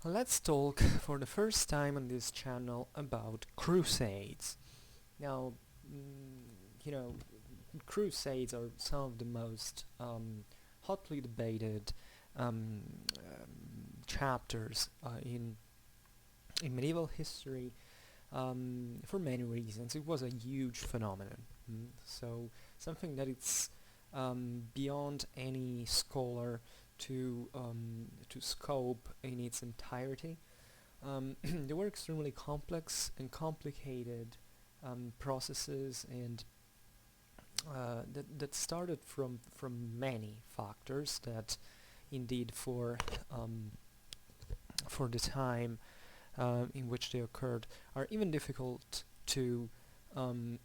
Let's talk for the first time on this channel about Crusades. Now, you know, Crusades are some of the most hotly debated chapters in medieval history for many reasons. It was a huge phenomenon, so something that it's beyond any scholar to scope in its entirety. They were extremely complex and complicated processes, and that started from many factors that, indeed, for the time in which they occurred, are even difficult to um,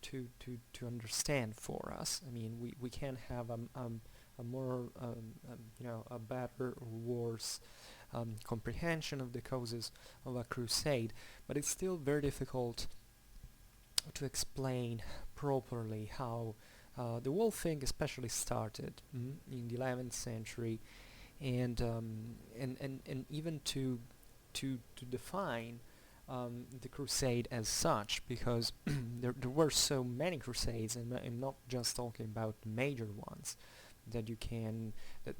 to understand for us. I mean, we can have a more a better or worse comprehension of the causes of a crusade, but it's still very difficult to explain properly how the whole thing especially started in the 11th century, and even to define the crusade as such, because there were so many crusades, and I'm not just talking about the major ones that you can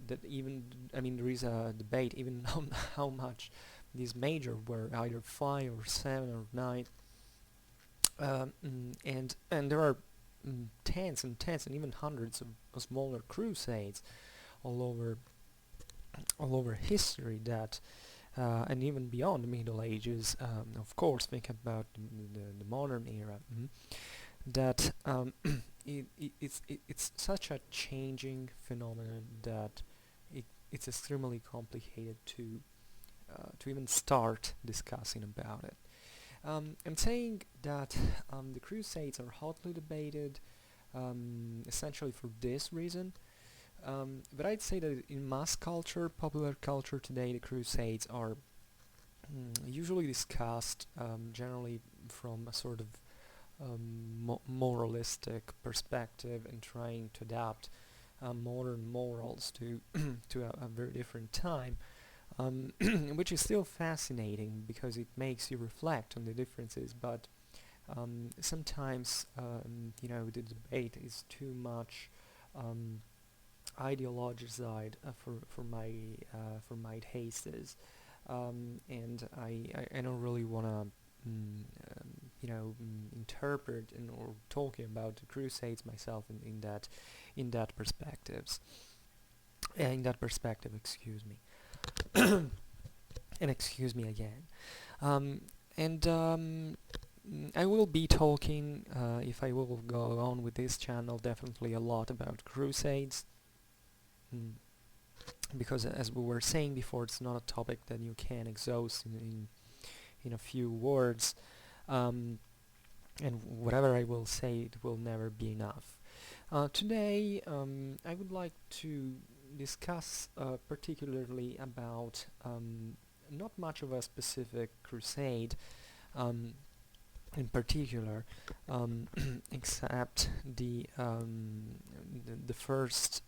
that even, I mean, there is a debate even on how much these major were, either 5 or 7 or 9, and there are tens and tens and even hundreds of smaller crusades all over history, that and even beyond the Middle Ages. Of course, think about the modern era. That it's such a changing phenomenon that it's extremely complicated to even start discussing about it. I'm saying that the Crusades are hotly debated, essentially for this reason. But I'd say that in mass culture, popular culture today, the Crusades are usually discussed generally from a sort of moralistic perspective, and trying to adapt modern morals to to a very different time, which is still fascinating because it makes you reflect on the differences. But sometimes the debate is too much ideologized for my tastes, and I don't really want to interpret or talking about the Crusades myself in that perspectives in that perspective, excuse me. And excuse me again. And I will be talking, if I will go on with this channel, definitely a lot about Crusades, because as we were saying before, it's not a topic that you can exhaust in a few words, and whatever I will say, it will never be enough. Today, I would like to discuss particularly about not much of a specific crusade in particular, except the first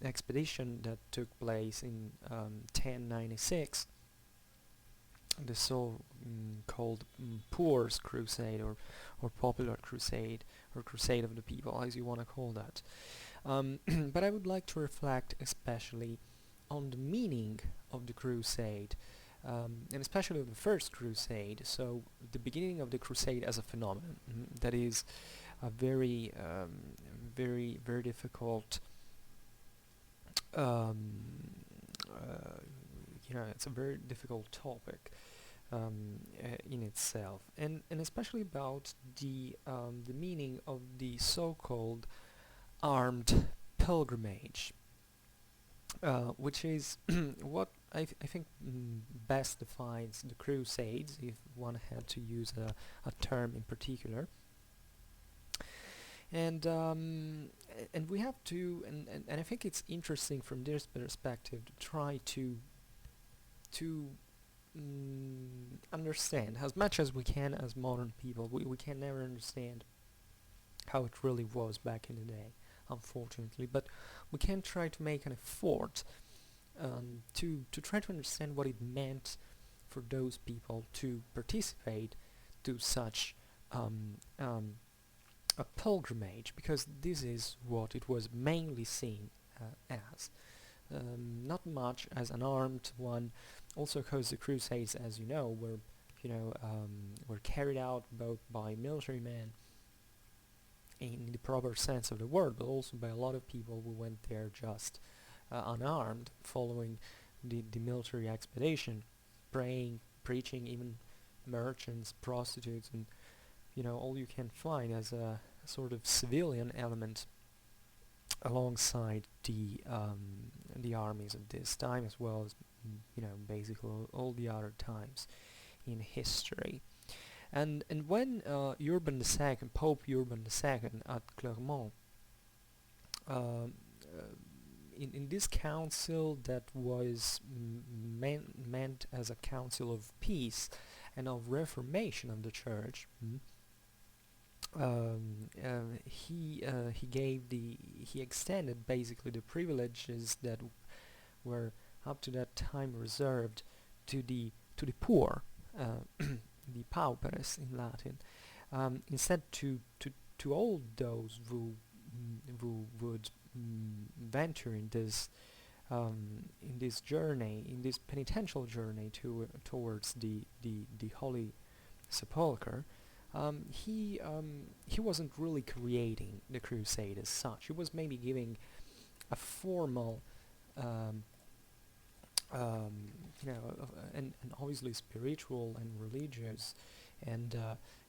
expedition that took place in 1096, the so-called Poor's Crusade, or Popular Crusade, or Crusade of the People, as you want to call that. But I would like to reflect especially on the meaning of the crusade, and especially of the first crusade, so the beginning of the crusade as a phenomenon. That is a very, very difficult, it's a very difficult topic in itself, and especially about the meaning of the so-called armed pilgrimage, which is what I think best defines the Crusades, if one had to use a term in particular. And we have to, and I think it's interesting from this perspective to try to understand as much as we can as modern people. We can never understand how it really was back in the day, unfortunately, but we can try to make an effort to try to understand what it meant for those people to participate to such um, um, a pilgrimage, because this is what it was mainly seen as. Not much as an armed one, also because the Crusades, as you know, were carried out both by military men in the proper sense of the word, but also by a lot of people who went there just unarmed, following the military expedition, praying, preaching, even merchants, prostitutes, and all you can find as a sort of civilian element alongside the armies of this time, as well as basically all the other times in history. And when Pope Urban II at Clermont, um, in this council that was meant as a council of peace and of reformation of the church, he extended basically the privileges that were up to that time reserved to the poor, the pauperes in Latin, instead to all those who would venture in this journey, in this penitential journey towards the Holy Sepulchre. He wasn't really creating the crusade as such. He was maybe giving a formal, um, and obviously spiritual and religious, and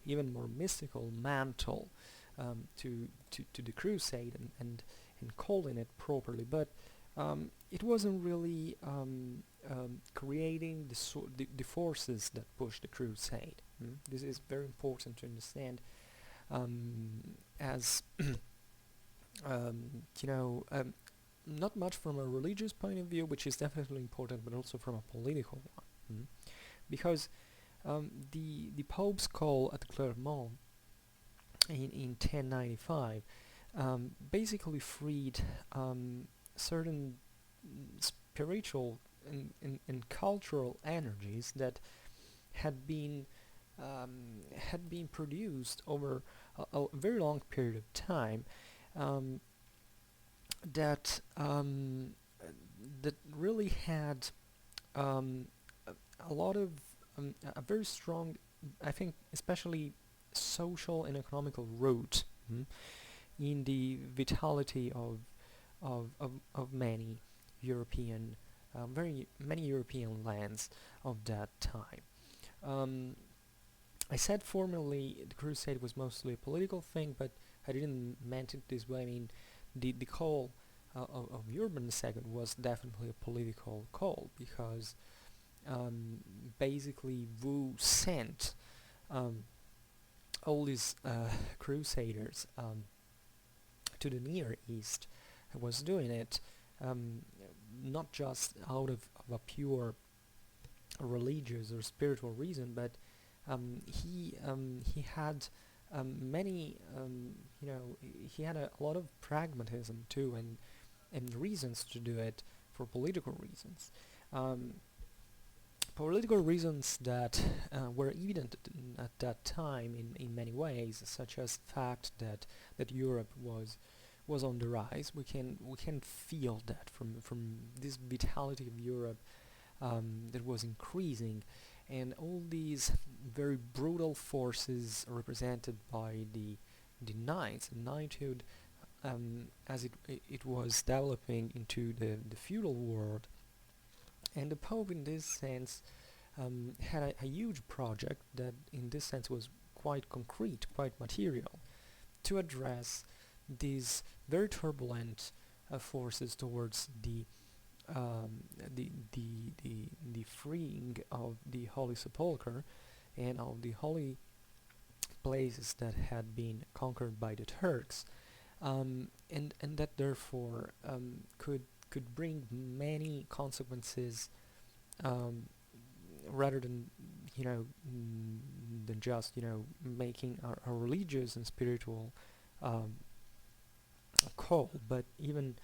even more mystical mantle to the crusade, and calling it properly. But it wasn't really creating the forces that pushed the crusade. This is very important to understand, as um, you know, um, not much from a religious point of view, which is definitely important, but also from a political one, because the Pope's call at Clermont in 1095 basically freed certain spiritual and cultural energies that had been produced over a very long period of time, um, that that really had um, a lot of a very strong, I think, especially social and economical root, in the vitality of many European, very many European lands of that time. Um, I said formerly the crusade was mostly a political thing, but I didn't meant it this way. I mean, the call of Urban II was definitely a political call, because basically Wu sent um, all these crusaders to the Near East. I was doing it um, not just out of a pure religious or spiritual reason, but he had many he had a lot of pragmatism too, and reasons to do it for political reasons. Um, Political reasons that were evident at that time in many ways, such as the fact that Europe was on the rise. We can feel that from this vitality of Europe that was increasing, and all these very brutal forces represented by the knights and knighthood, as it was developing into the feudal world. And the Pope, in this sense, had a huge project that, in this sense, was quite concrete, quite material, to address these very turbulent forces towards um, the freeing of the Holy Sepulchre and of the holy places that had been conquered by the Turks, and that therefore could bring many consequences, um, rather than than just making a religious and spiritual um, call, but even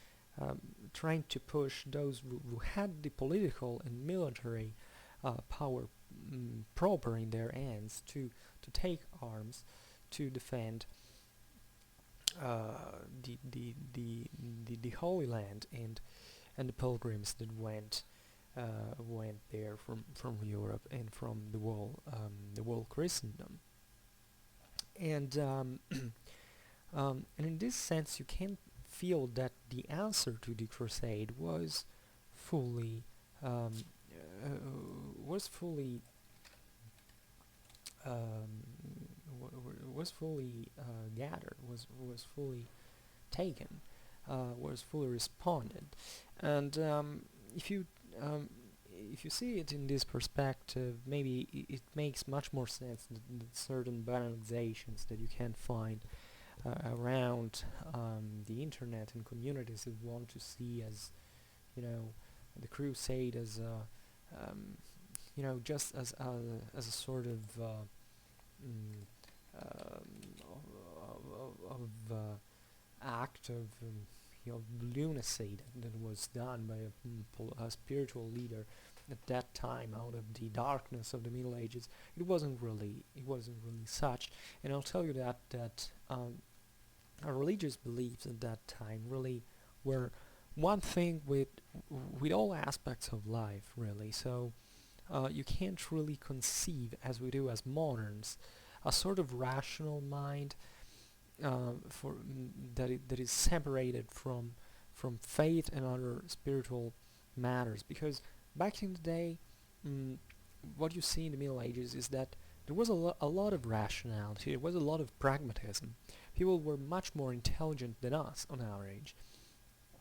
trying to push those who had the political and military power proper in their hands to take arms to defend the Holy Land and the pilgrims that went there from Europe and from the world Christendom. And and in this sense, you can feel that the answer to the Crusade fully um, was fully was fully gathered, was fully taken, was fully responded. And if you see it in this perspective, maybe it makes much more sense that certain banalizations that you can find around the internet and communities that want to see as, you know, the Crusade as just as a sort of mm, act of lunacy that was done by a spiritual leader at that time out of the darkness of the Middle Ages. It wasn't really such. And I'll tell you that our religious beliefs at that time really were one thing with all aspects of life, really. So you can't really conceive, as we do as moderns, a sort of rational mind that is separated from faith and other spiritual matters. Because back in the day, what you see in the Middle Ages is that there was a lot of rationality. There was a lot of pragmatism. People were much more intelligent than us on our age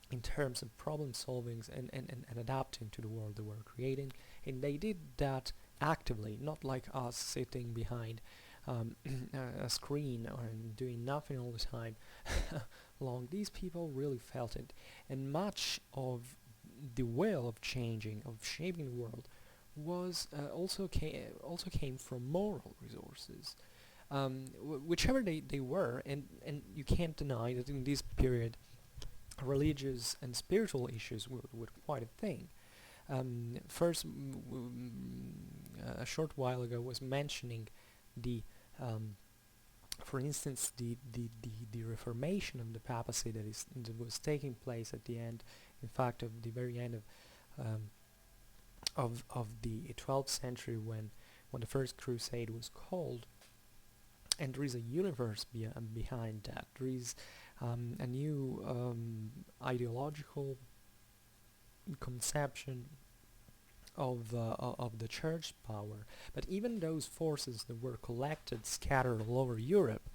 in terms of problem solving and adapting to the world they were creating, and they did that actively, not like us sitting behind a screen or doing nothing all the time long. These people really felt it, and much of the will of changing, of shaping the world, was also came from moral resources, whichever they were, and you can't deny that in this period religious and spiritual issues were quite a thing. First, a short while ago was mentioning the for instance, the reformation of the papacy that was taking place at the end, in fact, of the very end of the 12th century, when the first crusade was called. And there is a universe behind that. There is a new ideological conception of the church power. But even those forces that were collected, scattered all over Europe,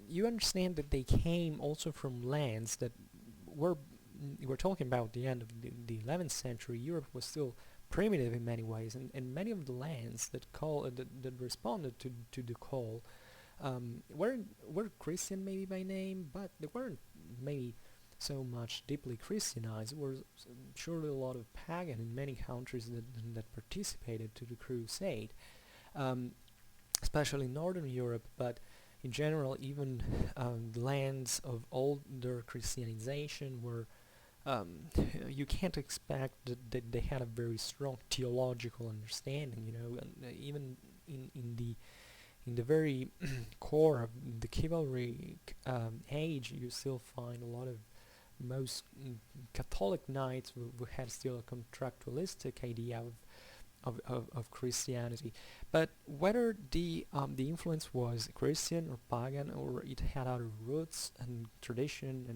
you understand that they came also from lands that we're talking about the end of the 11th century. Europe was still primitive in many ways, and many of the lands that responded to the call were Christian maybe by name, but they weren't maybe so much deeply Christianized. There was surely a lot of pagan in many countries that participated to the crusade, especially in Northern Europe, but in general even the lands of older Christianization were you can't expect that they had a very strong theological understanding, and even in the very core of the chivalry age, you still find a lot of most Catholic knights who had still a contractualistic idea of Christianity. But whether the influence was Christian or pagan, or it had other roots and traditions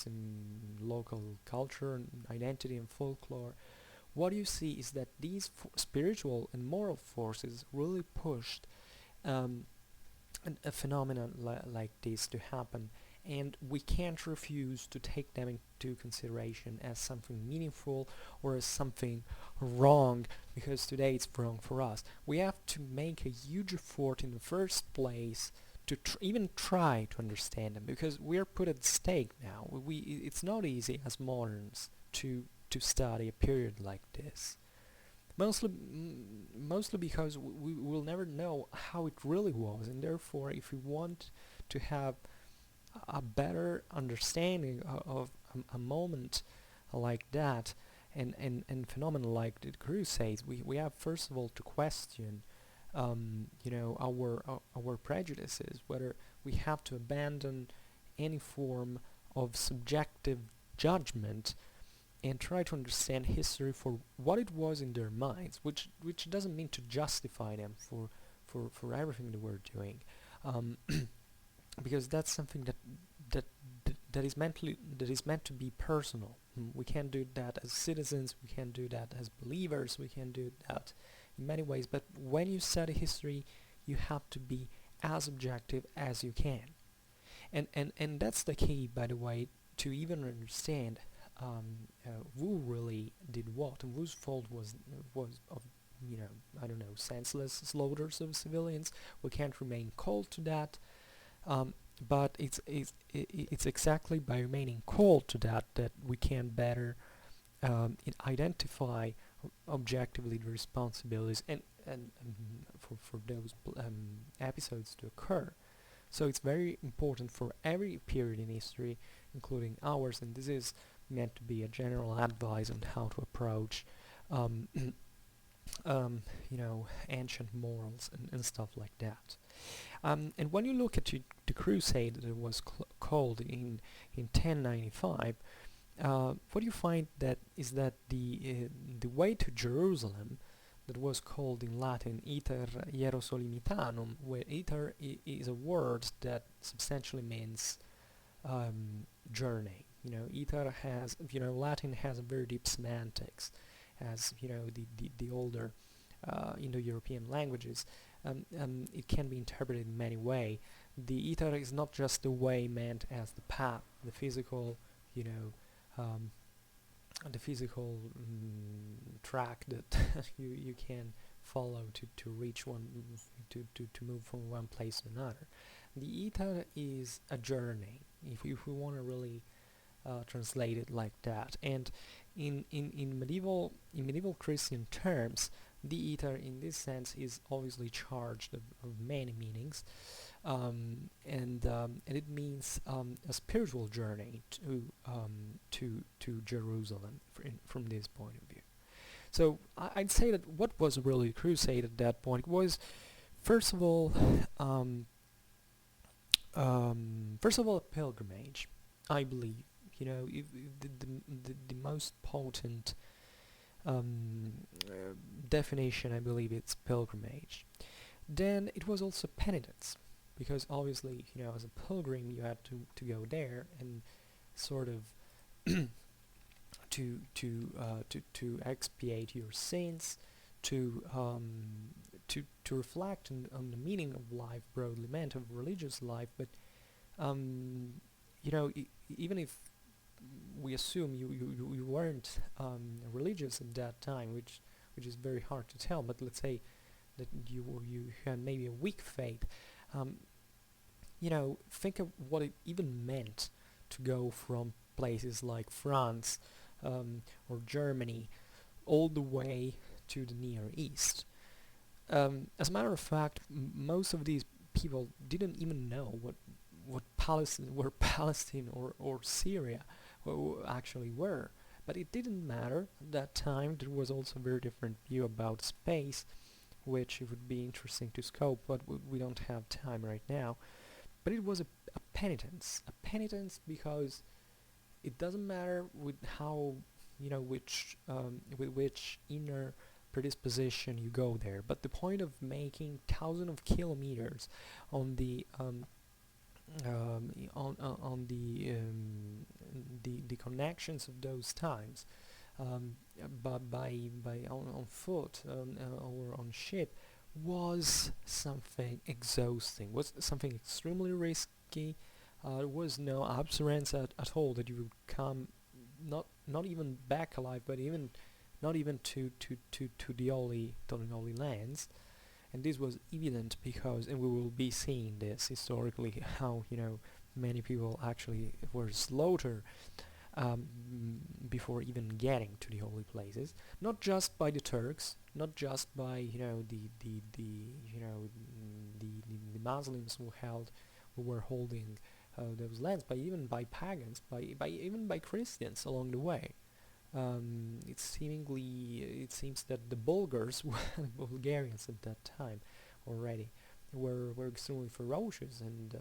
in local culture and identity and folklore, what you see is that these spiritual and moral forces really pushed a phenomenon like this to happen, and we can't refuse to take them into consideration as something meaningful or as something wrong, because today it's wrong for us. We have to make a huge effort in the first place to even try to understand them, because we are put at stake now. It's not easy as moderns to study a period like this. Mostly because we will never know how it really was, and therefore if we want to have a better understanding of a moment like that, and phenomena like the Crusades, we have first of all to question, our prejudices, whether we have to abandon any form of subjective judgment and try to understand history for what it was in their minds, which doesn't mean to justify them for everything they were doing, um, because that's something that that is meant to be personal. We can't do that as citizens, we can't do that as believers, we can do that in many ways. But when you study history, you have to be as objective as you can, and that's the key, by the way, to even understand who really did what and whose fault was of, I don't know, senseless slaughters of civilians. We can't remain cold to that, but it's exactly by remaining cold to that we can better identify objectively the responsibilities and for those episodes to occur. So it's very important for every period in history, including ours, and this is meant to be a general advice on how to approach um, ancient morals and stuff like that. And when you look at the crusade that was called in 1095, what you find that is that the way to Jerusalem, that was called in Latin iter Hierosolimitanum, where iter is a word that substantially means journey. Iter has, Latin has a very deep semantics, as the older Indo-European languages. It can be interpreted in many ways. The iter is not just the way meant as the path, the physical, um, track that you can follow to reach one, to move from one place to another. The iter is a journey, if we want to really translate it like that. And in medieval Christian terms, the iter in this sense is obviously charged of many meanings, and it means a spiritual journey to Jerusalem from this point of view. So I'd say that what was really crusade at that point was, first of all, a pilgrimage. I believe, if the most potent definition, I believe it's pilgrimage. Then it was also penitence, because obviously, as a pilgrim, you had to go there and sort of to expiate your sins, to reflect on the meaning of life, broadly meant, of religious life. But even if we assume you weren't religious at that time, which is very hard to tell, but let's say that you had maybe a weak faith. Think of what it even meant to go from places like France or Germany all the way to the Near East. As a matter of fact, most of these people didn't even know what Palestine or Syria actually were. But it didn't matter at that time. There was also a very different view about space, which it would be interesting to scope, but we don't have time right now. But it was a penitence because it doesn't matter with how, with which inner predisposition you go there, but the point of making thousands of kilometers on the the connections of those times, but by on foot or on ship, was something exhausting, was something extremely risky. There was no assurance at all that you would come, not even back alive, but even not even to the Holy Lands. And this was evident because, and we will be seeing this historically, how many people actually were slaughtered before even getting to the holy places, not just by the Turks, not just by the Muslims who were holding those lands, by even by pagans, by even by Christians along the way. It seems that the Bulgars, Bulgarians at that time already, were extremely ferocious, and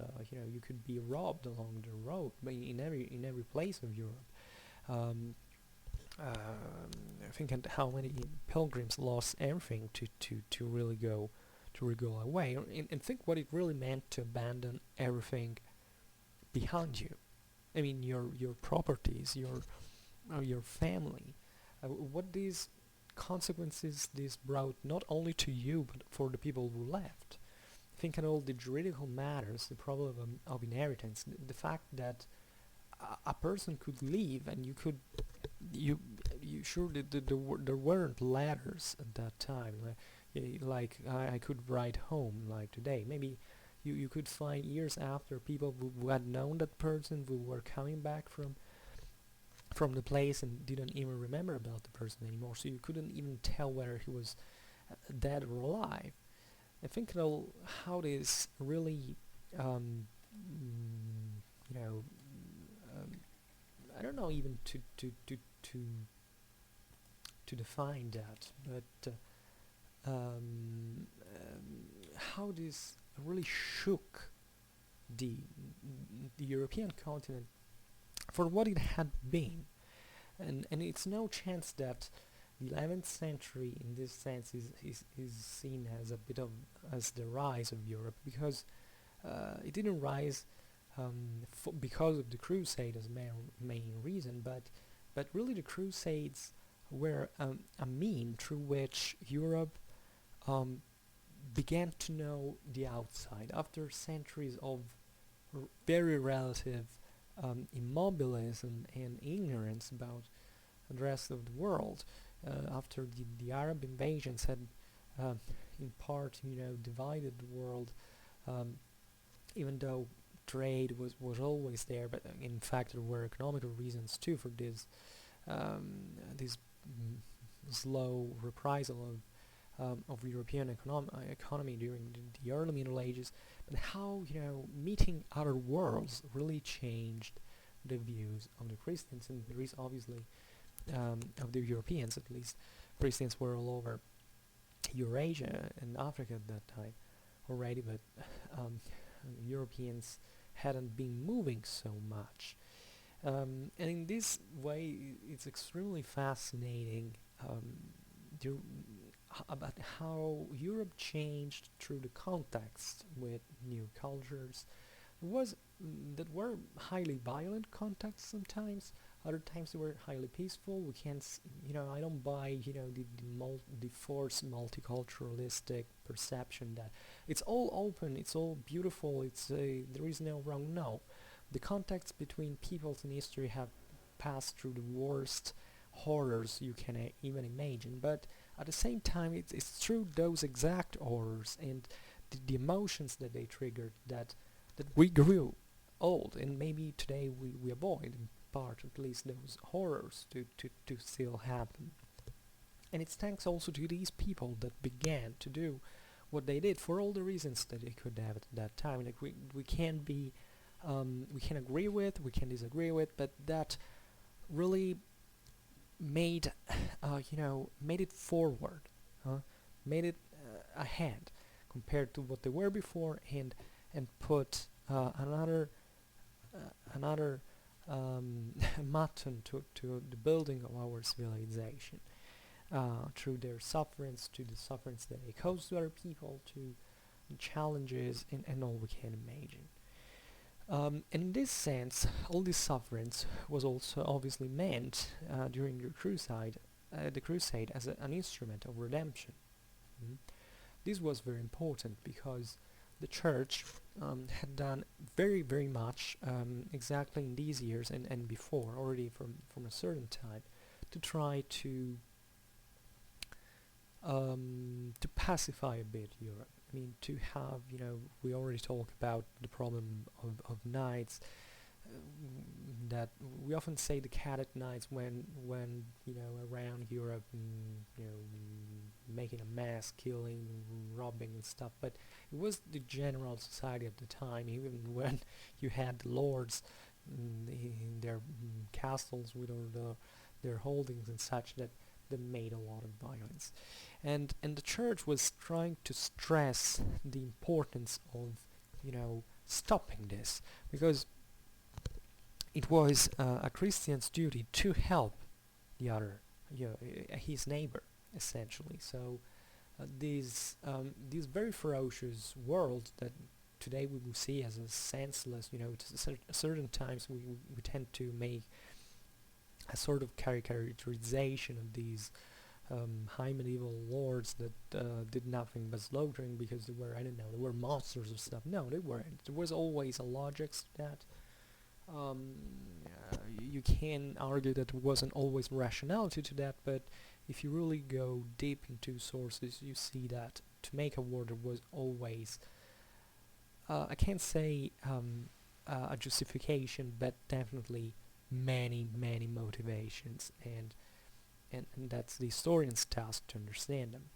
you could be robbed along the road, but in every place of Europe. Um, think at how many pilgrims lost everything to really go away, and think what it really meant to abandon everything behind you. I mean, your properties, your family. What these consequences this brought not only to you but for the people who left. Think on all the juridical matters, the problem of inheritance, the fact that a person could leave and you sure that there weren't ladders at that time, like I could write home like today. Maybe you could find years after people who had known that person, who were coming back from the place and didn't even remember about the person anymore, so you couldn't even tell whether he was dead or alive. I think how this really you know um, I don't know even to define that, but how this really shook the the European continent for what it had been, and it's no chance that the 11th century in this sense is seen as a bit of as the rise of Europe, because it didn't rise because of the Crusade as main reason, but really the Crusades were a mean through which Europe um, began to know the outside after centuries of very relative immobilism and ignorance about the rest of the world. After the Arab invasions had in part divided the world, um, even though trade was always there, but in fact there were economical reasons too for this slow reprisal of European economy during the early Middle Ages. But how meeting other worlds really changed the views of the Christians, and there is obviously of the Europeans at least. Christians were all over Eurasia and Africa at that time already, but Europeans hadn't been moving so much. And in this way, it's extremely fascinating the, about how Europe changed through the context with new cultures. That were highly violent contexts sometimes. Other times they were highly peaceful. We can't, I don't buy, the forced multiculturalistic perception that it's all open, it's all beautiful, there is no wrong. No, the contacts between peoples in history have passed through the worst horrors you can even imagine. But at the same time, it's through those exact horrors and the emotions that they triggered that we grew old, and maybe today we avoid in part at least those horrors to still happen. And it's thanks also to these people that began to do what they did for all the reasons that they could have at that time. Like we can be we can agree with, we can disagree with, but that really made made it forward, made it ahead compared to what they were before, and put another button to the building of our civilization through their sufferance, to the sufferance that they caused to other people, to the challenges and all we can imagine. And in this sense, all this sufferance was also obviously meant during the crusade as an instrument of redemption. Mm. This was very important because the church had done very, very much exactly in these years and before, already from a certain time, to try to pacify a bit Europe. I mean, to have, we already talked about the problem of nights, that we often say the cat at nights when around Europe, making a mess, killing, robbing and stuff, but it was the general society at the time, even when you had the lords in their castles with all their holdings and such, that made a lot of violence. And the church was trying to stress the importance of, stopping this, because it was a Christian's duty to help the other, his neighbor, essentially. So this very ferocious world that today we will see as a senseless, certain times we tend to make a sort of caricaturization of these high medieval lords that did nothing but slaughtering because they were, I don't know, they were monsters or stuff. No, they weren't. There was always a logic to that. You can argue that there wasn't always rationality to that, but if you really go deep into sources, you see that to make a war there was always, I can't say a justification, but definitely many motivations, and that's the historian's task to understand them.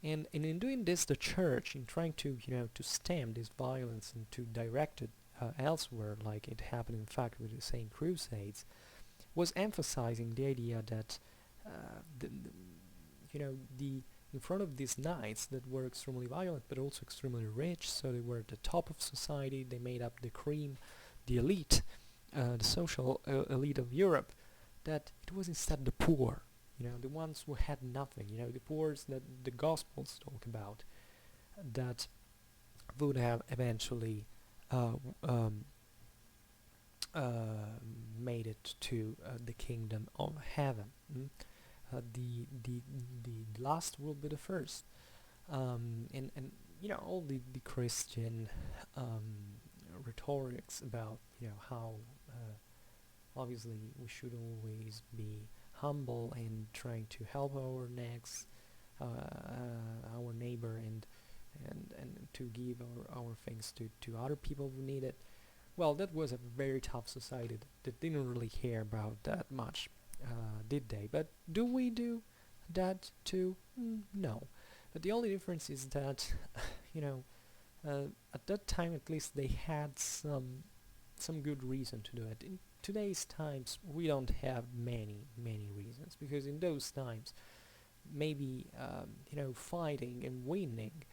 And in doing this, the church, in trying to to stem this violence and to direct it elsewhere, like it happened in fact with the same Crusades, was emphasizing the idea that the in front of these knights that were extremely violent but also extremely rich, so they were at the top of society, they made up the cream, the elite, the social elite of Europe, that it was instead the poor, the ones who had nothing, the poor that the Gospels talk about, that would have eventually made it to the kingdom of heaven. The last will be the first, and all the Christian rhetorics about how obviously we should always be humble and trying to help our next our neighbor, and to give our things to other people who need it. Well, that was a very tough society that didn't really care about that much, did they? But do we do that too? No. But the only difference is that at that time at least they had some good reason to do it. In today's times we don't have many reasons, because in those times maybe fighting and winning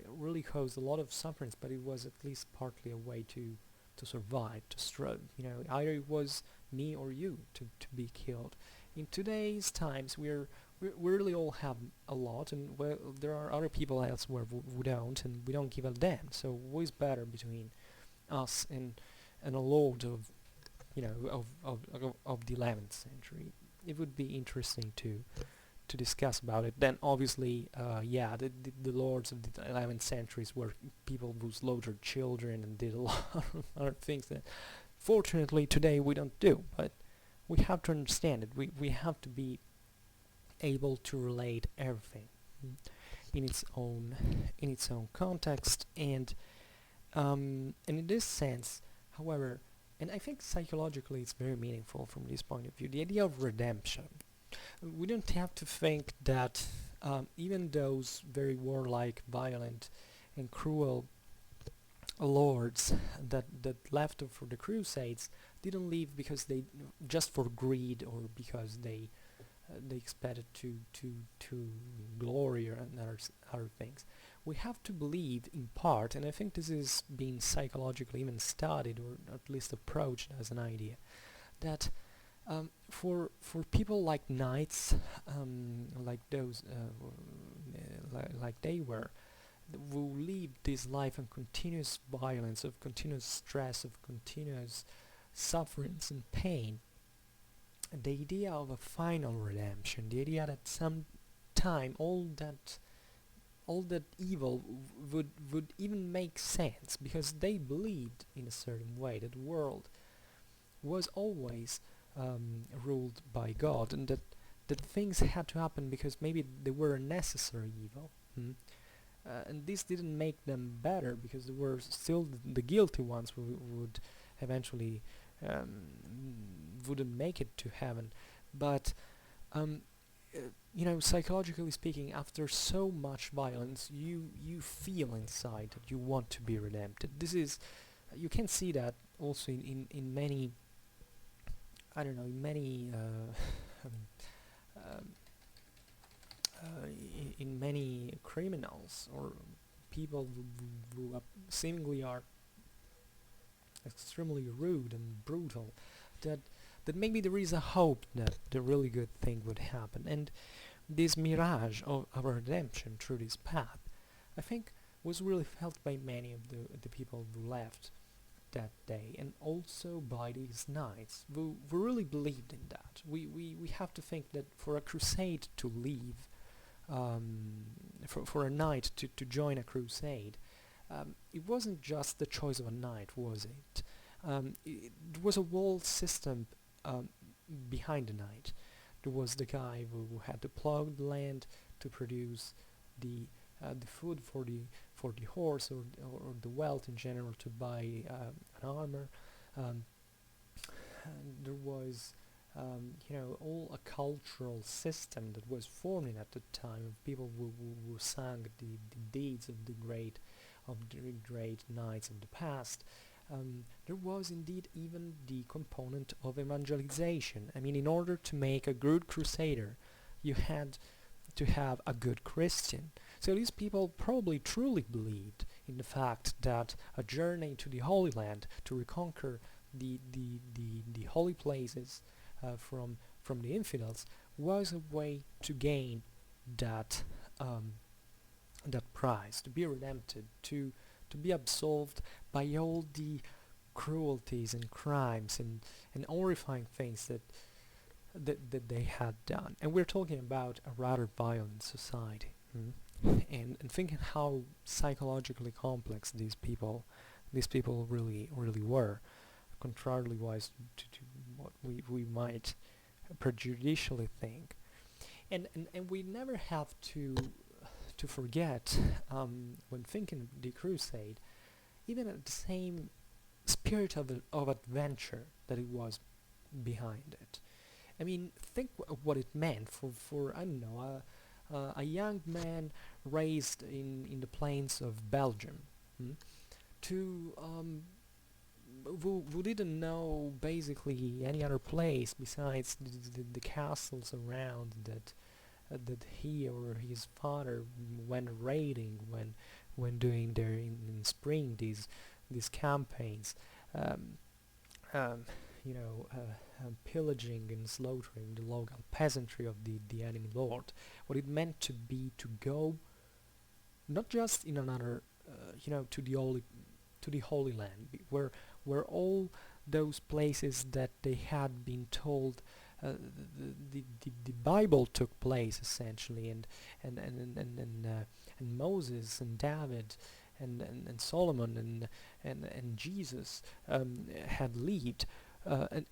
really caused a lot of sufferings, but it was at least partly a way to survive, to struggle. Either it was me or you to be killed. In today's times we really all have a lot, and well, there are other people elsewhere who don't, and we don't give a damn. So what is better between us and a lord of of the 11th century? It would be interesting to discuss about it. Then obviously the lords of the 11th centuries were people who slaughtered children and did a lot of other things that fortunately today we don't do, but we have to understand it. We have to be able to relate everything in its own context, and in this sense, however, and I think psychologically it's very meaningful from this point of view, the idea of redemption. We don't have to think that even those very warlike, violent and cruel lords that left for the Crusades didn't leave because they just for greed, or because they expected to glory or other things. We have to believe in part, and I think this is being psychologically even studied, or at least approached as an idea, that for people like knights, like those like they were, who lived this life of continuous violence, of continuous stress, of continuous sufferance and pain, the idea of a final redemption, the idea that some time all that evil would even make sense, because they believed in a certain way that the world was always ruled by God, and that things had to happen because maybe they were a necessary evil. And this didn't make them better, because they were still the guilty ones who would eventually wouldn't make it to heaven. But psychologically speaking, after so much violence, you feel inside that you want to be redempted. This is You can see that also in many, I don't know, in many um, um, in many criminals or people who seemingly are extremely rude and brutal, that maybe there is a hope that the really good thing would happen. And this mirage of redemption through this path, I think, was really felt by many of the people who left that day, and also by these knights who really believed in that. We have to think that for a crusade to leave, for a knight to join a crusade, it wasn't just the choice of a knight, was it? There was a whole system um, behind the knight. There was the guy who had to plow the land to produce the food for the horse, or the wealth in general to buy an armor. Um, and there was all a cultural system that was forming at the time of people who sang the deeds of the great knights of the past. There was indeed even the component of evangelization. I mean, in order to make a good crusader, you had to have a good Christian. So these people probably truly believed in the fact that a journey to the Holy Land to reconquer the holy places from the infidels was a way to gain that that prize, to be redempted, to be absolved by all the cruelties and crimes and horrifying things that they had done. And we're talking about a rather violent society. And thinking how psychologically complex these people really were, contrarily wise to what we might prejudicially think. And we never have to forget, when thinking of the crusade, even at the same spirit of adventure that it was behind it. I mean, think what it meant for I don't know, a young man raised in the plains of Belgium, to who didn't know basically any other place besides the castles around that he or his father went raiding when doing their in spring these campaigns, um, um, pillaging and slaughtering the local peasantry of the enemy lord. What it meant to be to go not just in another, to the Holy Land, where all those places that they had been told the Bible took place essentially, and Moses and David and Solomon and Jesus had lived. And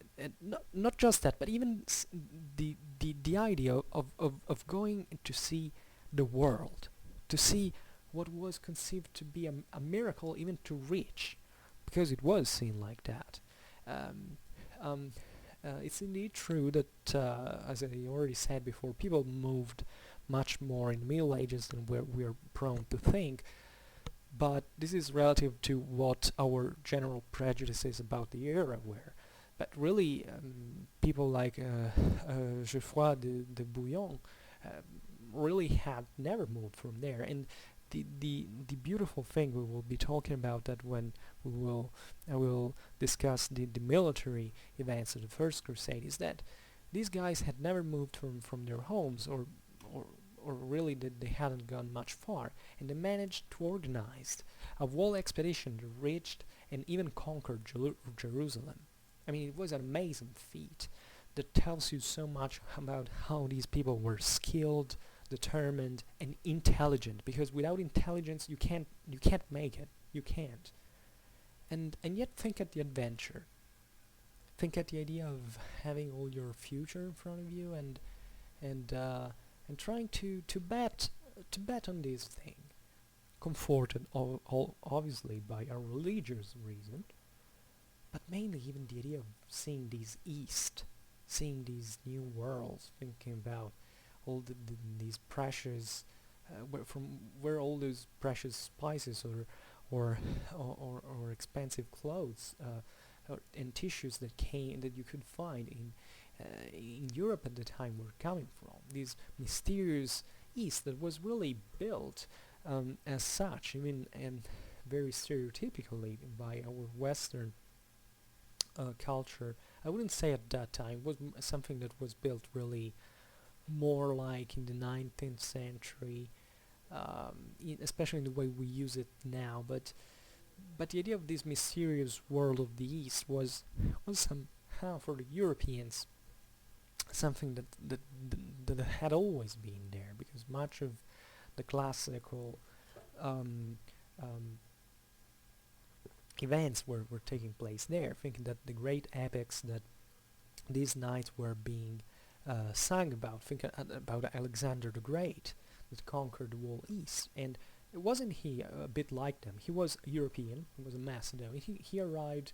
not just that, but even the idea of going to see the world, to see what was conceived to be a miracle even to reach, because it was seen like that. Um, um, it's indeed true that, as I already said before, people moved much more in the Middle Ages than we're prone to think, but this is relative to what our general prejudices about the era were. But really, people like Geoffroy de Bouillon uh, really had never moved from there. And the beautiful thing we will be talking about that when I will discuss the military events of the First Crusade is that these guys had never moved from their homes, or or really that they hadn't gone much far, and they managed to organize a whole expedition that reached and even conquered Jerusalem. I mean, it was an amazing feat that tells you so much about how these people were skilled, determined, and intelligent. Because without intelligence, you can't make it. You can't. And yet, think at the adventure. Think at the idea of having all your future in front of you, and trying to bet on this thing, comforted obviously by a religious reason, but mainly even the idea of seeing these east, seeing these new worlds, thinking about these precious where all those precious spices or or expensive clothes and tissues that you could find in Europe at the time were coming from. This mysterious East that was really built as such, even and very stereotypically by our Western culture. I wouldn't say at that time. It was something that was built really more like in the 19th century, especially in the way we use it now. But the idea of this mysterious world of the East was somehow for the Europeans something that had always been there, because much of the classical um, um, events were taking place there, thinking that the great epics that these knights were being sung about, thinking about Alexander the Great that conquered the whole East. And wasn't he a bit like them? He was European, he was a Macedonian, he arrived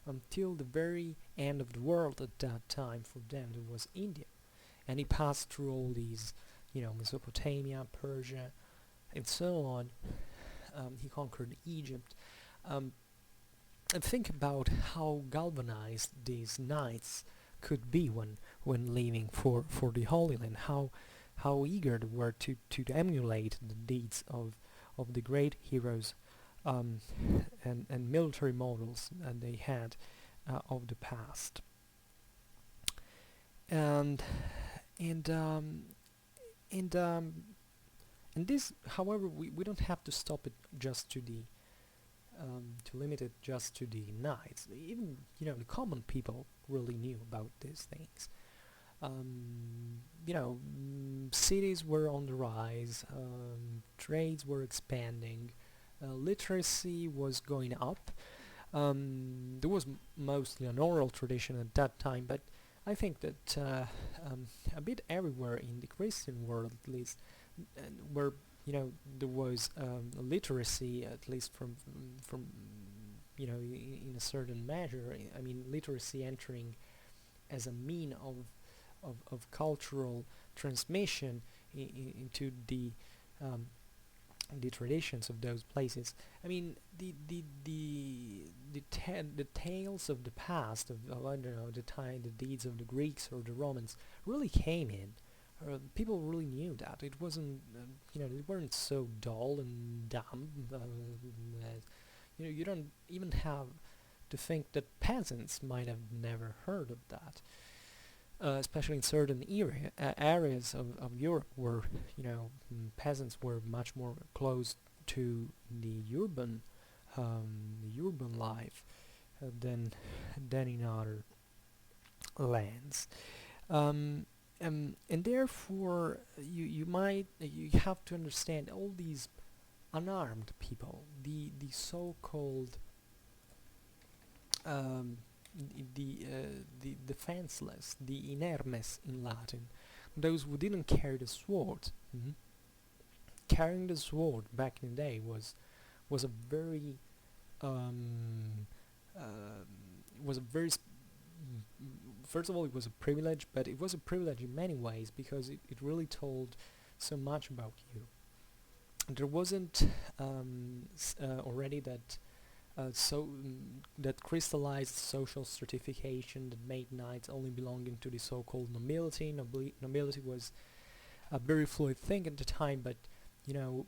until the very end of the world at that time. For them it was India, and he passed through all these, Mesopotamia, Persia, and so on. He conquered Egypt. And think about how galvanized these knights could be when leaving for the Holy Land, how eager they were to emulate the deeds of the great heroes and military models that they had of the past. And and um, and um, and this, however, we don't have to stop it just to limit it just to the knights. Even the common people really knew about these things. Cities were on the rise, trades were expanding, literacy was going up. There was mostly an oral tradition at that time, but I think that a bit everywhere in the Christian world, at least, where there was literacy, at least from in a certain measure. I mean, literacy entering as a mean of cultural transmission into um, the traditions of those places. I mean, the tales of the past of I don't know, the deeds of the Greeks or the Romans really came in. People really knew that it wasn't, they weren't so dull and dumb. You don't even have to think that peasants might have never heard of that. Especially in certain areas of Europe where peasants were much more close to the urban life than in other lands. And therefore you have to understand all these unarmed people, the so-called um, the defenseless, the inermes in Latin, those who didn't carry the sword. Carrying the sword back in the day was a very um, uh, was a very first of all, it was a privilege, but it was a privilege in many ways because it really told so much about you. There wasn't already that crystallized social stratification that made knights only belonging to the so-called nobility. Nobility was a very fluid thing at the time, but you know,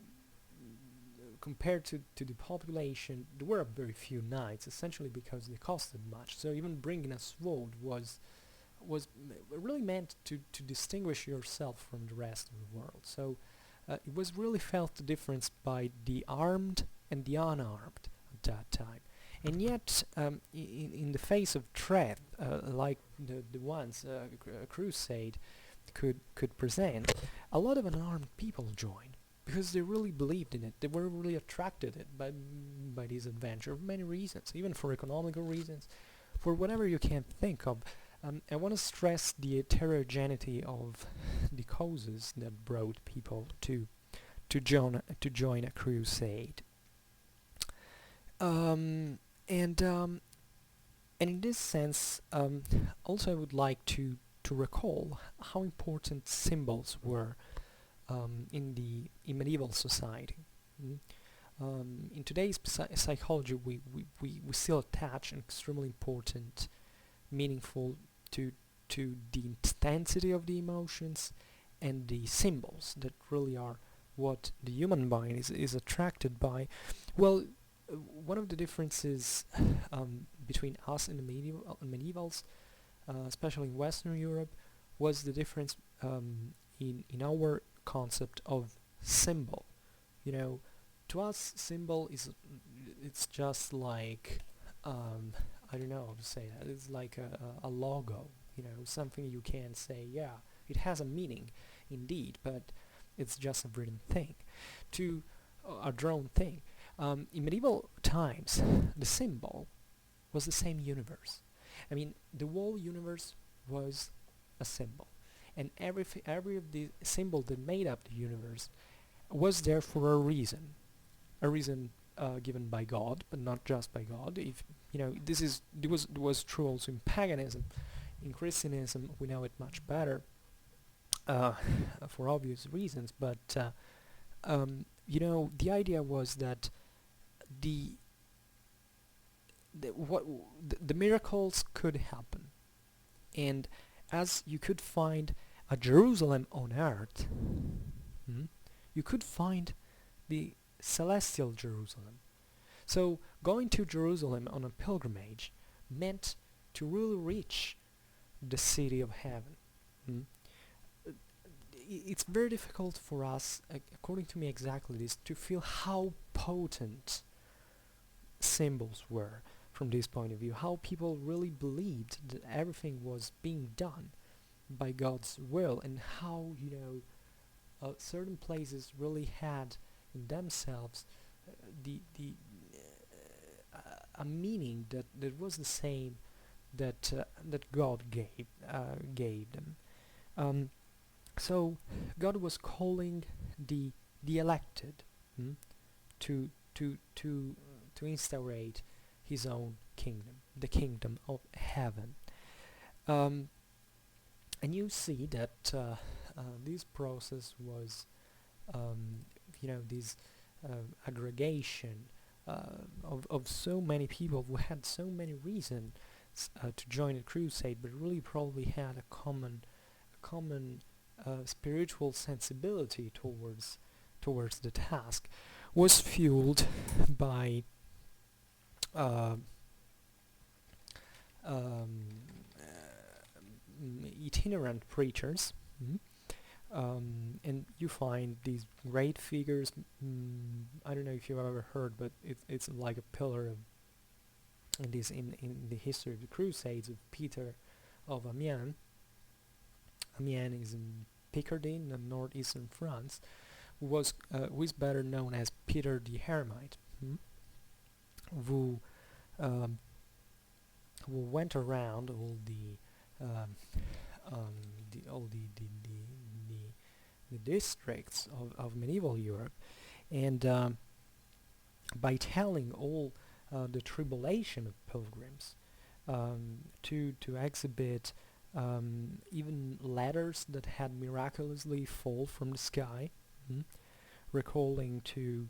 compared to the population, there were very few knights, essentially because they costed much. So even bringing a sword was really meant to distinguish yourself from the rest of the world. So it was really felt the difference by the armed and the unarmed at that time. And yet, in the face of threat, like the ones a crusade could present, a lot of unarmed people joined because they really believed in it. They were really attracted it by this adventure for many reasons, even for economical reasons, for whatever you can think of. I want to stress the heterogeneity of the causes that brought people to join a crusade. And in this sense, also I would like to to recall how important symbols were in medieval society. Mm. In today's psychology, we still attach an extremely important, meaningful to the intensity of the emotions and the symbols that really are what the human mind is attracted by. Well, one of the differences between us and the medievals, especially in Western Europe, was the difference in our concept of symbol. You know, to us, symbol it's just like I don't know how to say that. It's like a logo. You know, something you can say, yeah, it has a meaning, indeed, but it's just a written thing, to a drawn thing. In medieval times, the symbol was the same universe. I mean, the whole universe was a symbol, and every of the symbol that made up the universe was there for a reason given by God, but not just by God. If you know, it was true also in paganism. In Christianism, we know it much better for obvious reasons. But you know, the idea was that the the miracles could happen, and as you could find a Jerusalem on earth, you could find the celestial Jerusalem. So going to Jerusalem on a pilgrimage meant to really reach the city of heaven. Mm. It's very difficult for us, according to me exactly this, to feel how potent symbols were from this point of view, how people really believed that everything was being done by God's will, and how, you know, certain places really had in themselves a meaning that was the same that God gave them. So God was calling the elected to instaurate His own kingdom, the kingdom of heaven. And you see that this process was, you know, this aggregation of so many people who had so many reasons to join a crusade, but really probably had a common spiritual sensibility towards the task, was fueled by itinerant preachers. And you find these great figures. I don't know if you've ever heard, but it's like a pillar in the history of the Crusades, of Peter of Amiens. Amiens is in Picardy, in northeastern France, who is better known as Peter the Hermite, who went around all the districts of medieval Europe, and by telling all the tribulation of pilgrims, to exhibit even letters that had miraculously fall from the sky, recalling to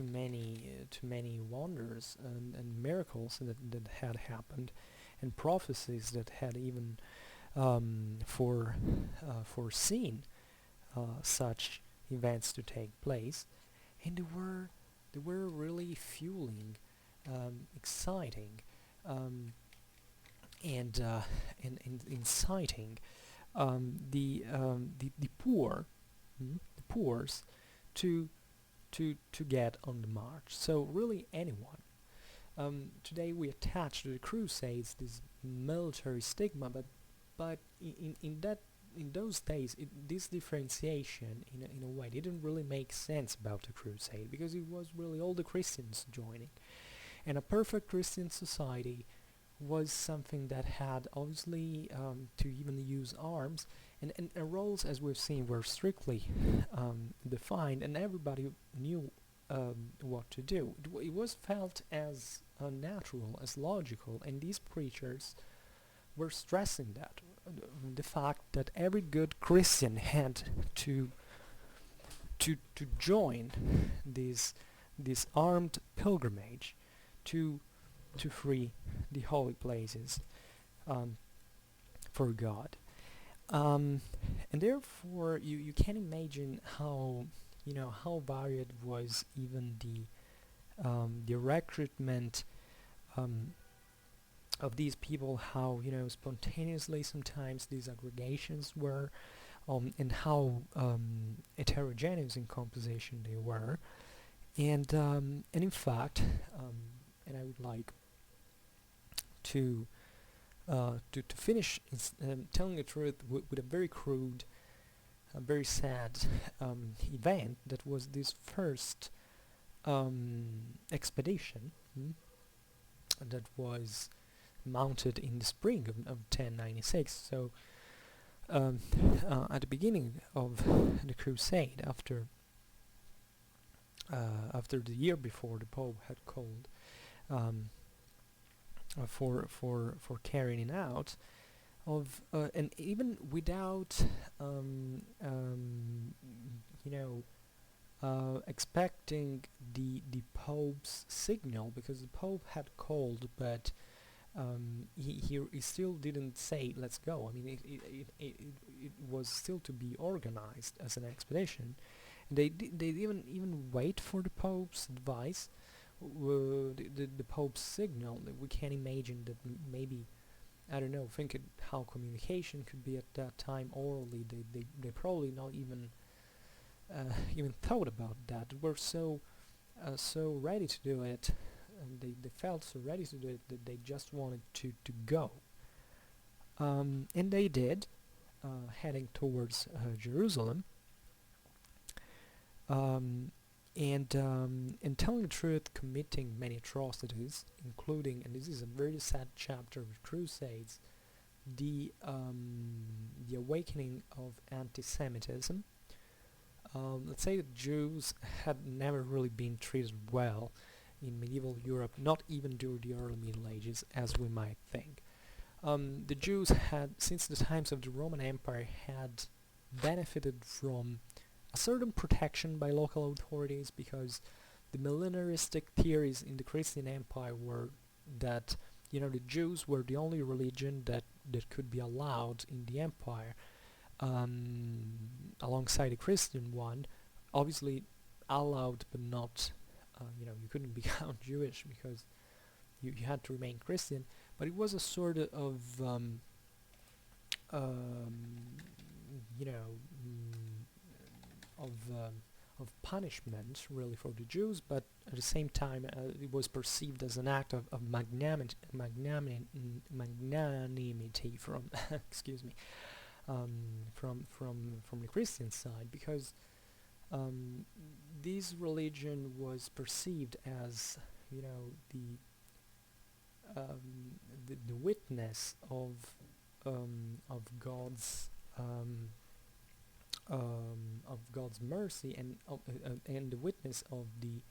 many wonders and miracles that had happened, and prophecies that had even foreseen such events to take place, and they were really fueling, exciting, and inciting the poors to get on the march. So really anyone. Today we attach to the Crusades this military stigma, but in those days this differentiation in a way didn't really make sense about the Crusade, because it was really all the Christians joining, and a perfect Christian society was something that had obviously to even use arms, and roles, as we've seen, were strictly defined, and everybody knew what to do. It was felt as natural, as logical, and these preachers were stressing that the fact that every good Christian had to join this armed pilgrimage to free the holy places um, for God. And therefore, you can imagine how how varied was even the recruitment um, of these people, how spontaneously sometimes these aggregations were, and how heterogeneous in composition they were, and in fact, and I would like to to finish telling the truth with a very crude, very sad event that was this first expedition that was mounted in the spring of 1096. So at the beginning of the Crusade, after the year before, the Pope had called um, for carrying it out, and even without you know expecting the Pope's signal, because the Pope had called, but he still didn't say let's go. I mean, it was still to be organized as an expedition. And they even wait for the Pope's advice, the Pope's signal. We can imagine that maybe, I don't know, think how communication could be at that time orally. They probably not even even thought about that. They were so ready to do it, and they felt so ready to do it that they just wanted to go. And they did, heading towards Jerusalem. And telling the truth, committing many atrocities, including, and this is a very sad chapter of Crusades, the awakening of anti-Semitism. Let's say that Jews had never really been treated well in medieval Europe, not even during the early Middle Ages, as we might think. The Jews had, since the times of the Roman Empire, had benefited from a certain protection by local authorities, because the millenaristic theories in the Christian Empire were that the Jews were the only religion that could be allowed in the empire, alongside the Christian one. Obviously allowed, but not you couldn't become Jewish because you had to remain Christian. But it was a sort of you know of punishment really for the Jews, but at the same time it was perceived as an act of magnanimity from excuse me, from the Christian side, because this religion was perceived as the witness of God's mercy, and the witness of the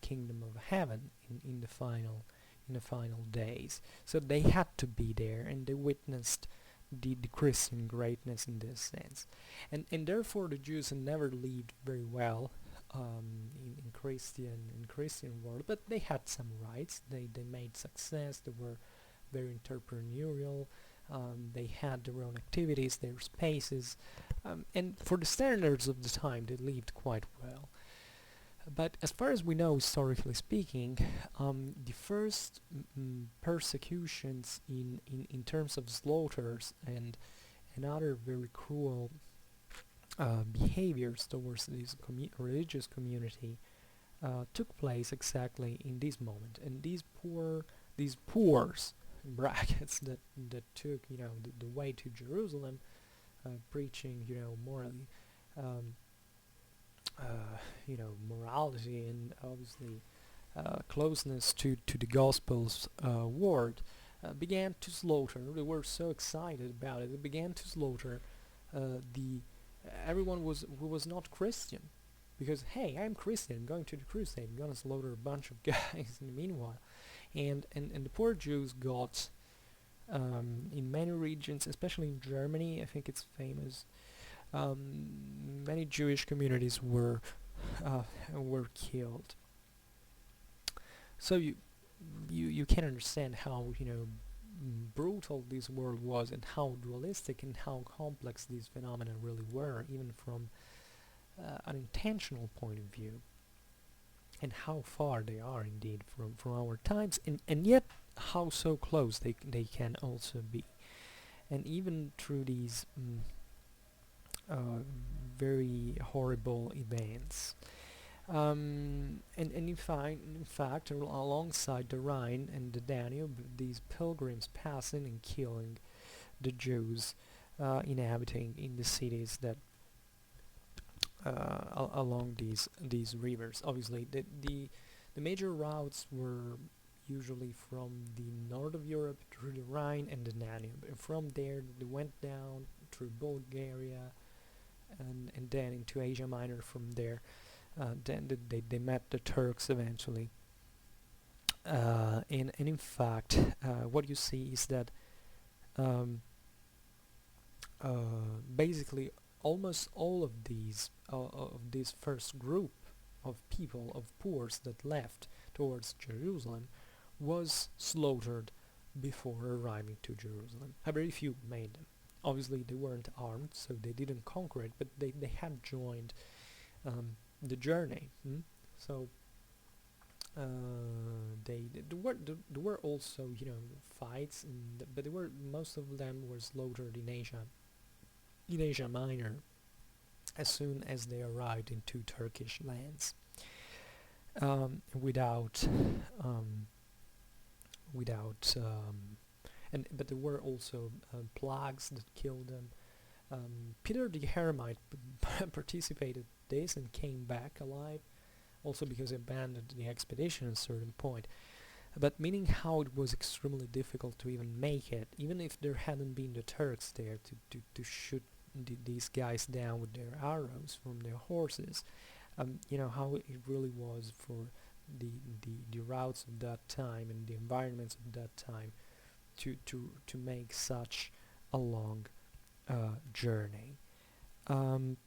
kingdom of heaven in the final days. So they had to be there, and they witnessed the Christian greatness in this sense, and therefore the Jews had never lived very well in Christian world, but they had some rights. They made success. They were very entrepreneurial. They had their own activities, their spaces, and for the standards of the time, they lived quite well. But as far as we know, historically speaking, the first persecutions in terms of slaughters and other very cruel behaviors towards this religious community took place exactly in this moment. And these poors, in brackets, that took the way to Jerusalem, preaching morally morality, and obviously closeness to the Gospel's word, began to slaughter. They were so excited about it. They began to slaughter the everyone who was not Christian, because hey, I'm Christian, I'm going to the crusade, I'm gonna slaughter a bunch of guys in the meanwhile. And the poor Jews got In many regions, especially in Germany, I think it's famous. Many Jewish communities were killed. So you can understand how brutal this world was, and how dualistic and how complex these phenomena really were, even from an intentional point of view, and how far they are indeed from our times, and yet how so close they can also be. And even through these uh, very horrible events. And in fact, alongside the Rhine and the Danube, these pilgrims passing and killing the Jews inhabiting in the cities that along these rivers. Obviously, the major routes were usually from the north of Europe through the Rhine and the Danube, and from there they went down through Bulgaria and then into Asia Minor. From there, then they met the Turks eventually. And in fact, what you see is that um, basically almost all of this first group of people, of Poors that left towards Jerusalem, was slaughtered before arriving to Jerusalem. Very few made them. Obviously they weren't armed, so they didn't conquer it, but they had joined the journey. So there were also fights, but they were, most of them were slaughtered in Asia Minor as soon as they arrived into Turkish lands, without and but there were also plagues that killed them. Peter the Hermite participated this and came back alive, also because he abandoned the expedition at a certain point. But meaning how it was extremely difficult to even make it, even if there hadn't been the Turks there to shoot these guys down with their arrows from their horses. How it really was for the routes of that time and the environments of that time to make such a long journey. Um,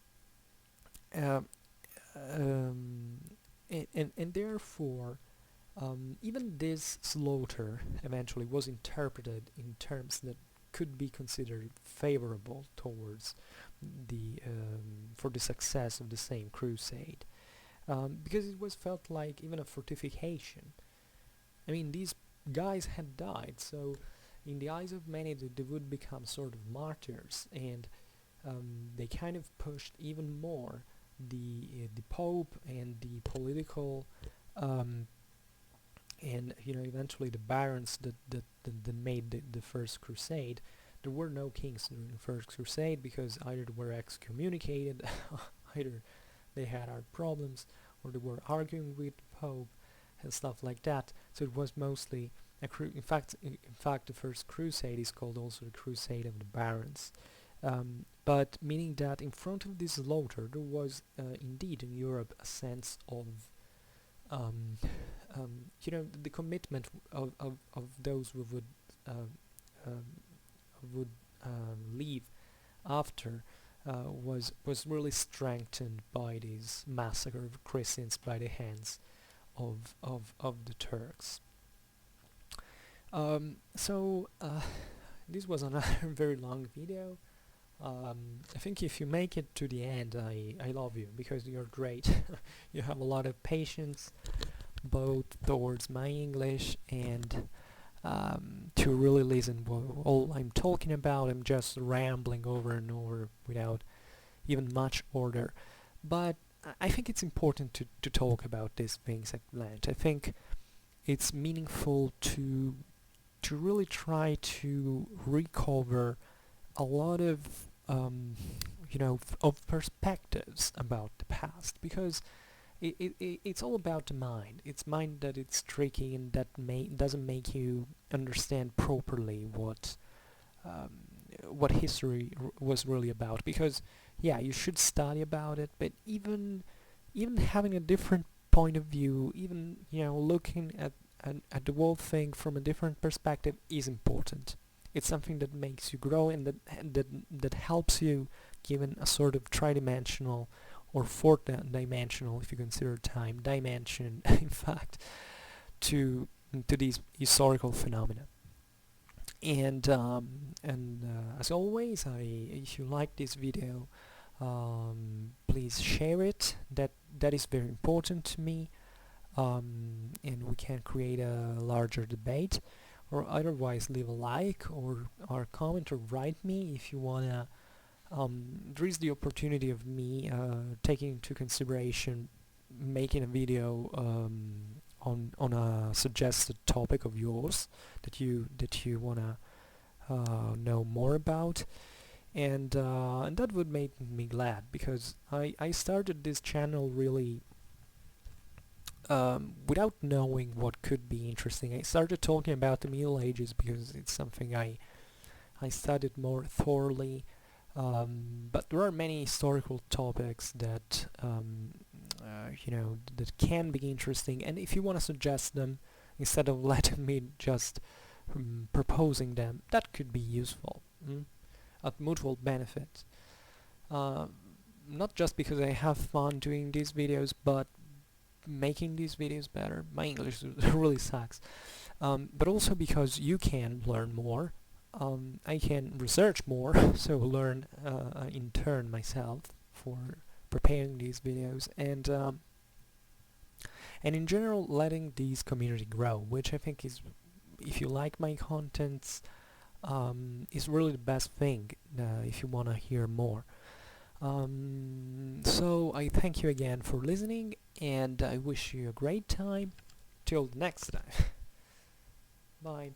uh, and therefore, even this slaughter eventually was interpreted in terms that could be considered favorable towards for the success of the same crusade, because it was felt like even a fortification. I mean, these guys had died, so in the eyes of many they would become sort of martyrs, and they kind of pushed even more the Pope and the political and eventually the barons that made the first crusade. There were no kings during the first crusade because either they were excommunicated, either they had art problems, or they were arguing with the Pope and stuff like that. So it was mostly in fact, the first crusade is called also the Crusade of the Barons. But meaning that in front of this slaughter there was indeed in Europe a sense of the commitment of those who would leave after was really strengthened by this massacre of Christians by the hands of the Turks. So this was another very long video. I think if you make it to the end, I love you, because you're great. You have a lot of patience, both towards my English and to really listen all I'm talking about. I'm just rambling over and over without even much order. But I think it's important to talk about these things at length. I think it's meaningful to really try to recover a lot of of perspectives about the past, because it's all about the mind. It's mind that it's tricky and that doesn't make you understand properly what history was really about. Because yeah, you should study about it, but even having a different point of view, even looking at the whole thing from a different perspective is important. It's something that makes you grow, and that helps you given a sort of tri-dimensional or fourth dimensional, if you consider time, dimension, in fact, to these historical phenomena. And as always, if you like this video, please share it. That is very important to me, and we can create a larger debate. Or otherwise, leave a like or comment or write me if you wanna. There is the opportunity of me taking into consideration making a video on a suggested topic of yours that you wanna know more about, and that would make me glad, because I started this channel really without knowing what could be interesting. I started talking about the Middle Ages because it's something I studied more thoroughly, but there are many historical topics that that can be interesting, and if you want to suggest them instead of letting me just proposing them, that could be useful, at mutual benefit. Not just because I have fun doing these videos, but making these videos better. My English really sucks, but also because you can learn more. I can research more, so learn in turn myself for preparing these videos, and in general letting this community grow, which I think is, if you like my contents, is really the best thing if you want to hear more. So I thank you again for listening, and I wish you a great time. Till next time. Bye.